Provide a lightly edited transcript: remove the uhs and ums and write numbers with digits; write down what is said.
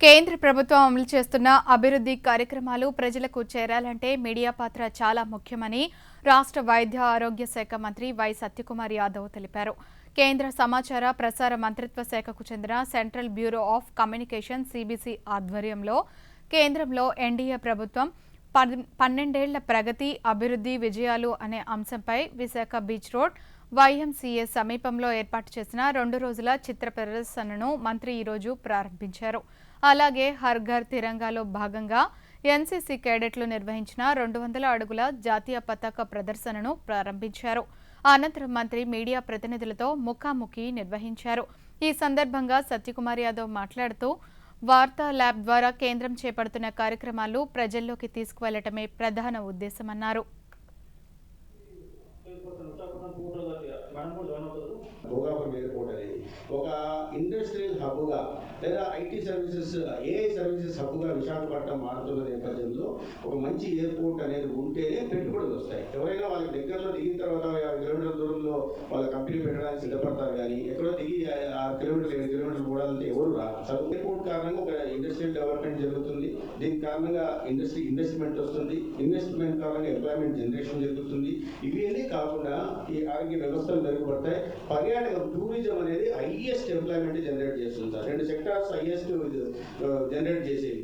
కేంద్ర ప్రభుత్వం అమలు చేస్తున్న అభివృద్ధి కార్యక్రమాలు ప్రజలకు చేరాలంటే మీడియా పాత్ర చాలా ముఖ్యమని రాష్ట్ర వైద్య ఆరోగ్య శాఖ మంత్రి వై సత్యకుమార్ యాదవ్ తెలిపారు. కేంద్ర సమాచార ప్రసార మంత్రిత్వ శాఖకు చెందిన central bureau of communication (CBC) ఆధ్వర్యంలో కేంద్రంలో ఎన్డీఏ ప్రభుత్వం 12 ఏళ్ల ప్రగతి, అభివృద్ధి, విజయాలు అనే అంశంపై విశాఖ బీచ్ రోడ్ వైఎంసీఏ సమీపంలో ఏర్పాటు చేసిన 2 రోజుల చిత్ర ప్రదర్శనను మంత్రి ఈరోజు ప్రారంభించారు. అలాగే హర్ ఘర్ తిరంగాలో భాగంగా ఎన్సీసీ కేడెట్లు నిర్వహించిన 200 అడుగుల జాతీయ పతాక ప్రదర్శనను ప్రారంభించారు. అనంతరం మంత్రి మీడియా ప్రతినిధులతో ముఖాముఖి నిర్వహించారు. ఈ సందర్భంగా సత్యకుమార్ యాదవ్ మాట్లాడుతూ వార్తా ల్యాబ్ ద్వారా కేంద్రం చేపడుతున్న కార్యక్రమాలు ప్రజల్లోకి తీసుకువెళ్లటమే ప్రధాన ఉద్దేశమన్నారు. భోగాపురం ఎయిర్పోర్ట్ అనేది ఒక ఇండస్ట్రియల్ హబ్గా లేదా ఐటీ సర్వీసెస్, ఏఐ సర్వీసెస్ హబ్గా విశాఖపట్నం మారుతున్న నేపథ్యంలో ఒక మంచి ఎయిర్పోర్ట్ అనేది ఉంటేనే పెట్టుబడులు వస్తాయి. ఎవరైనా వాళ్ళకి దగ్గరలో దిగిన తర్వాత 50 కిలోమీటర్ల దూరంలో వాళ్ళ కంపెనీ పెట్టడానికి సిద్ధపడతారు, కానీ ఎక్కడో దిగి 6 కిలోమీటర్లు 7 కిలోమీటర్లు పోవాలంటే ఎవరు రాదు. ఎయిర్పోర్ట్ కారణంగా ఒక ఇండస్ట్రియల్ డెవలప్మెంట్ జరుగుతుంది. దీని కారణంగా ఇన్వెస్ట్మెంట్ వస్తుంది. ఇన్వెస్ట్మెంట్ కారణంగా ఎంప్లాయ్మెంట్ జనరేషన్ జరుగుతుంది. ఇవన్నీ కాకుండా ఈ ఆరోగ్య వ్యవస్థలు మెరుగుపడతాయి. పర్యాటకం, టూరిజం అనేది హైయెస్ట్ ఎంప్లాయ్మెంట్ జనరేట్ చేస్తుంది. 2 సెక్టార్స్ హైయెస్ట్ జనరేట్ చేసేవి.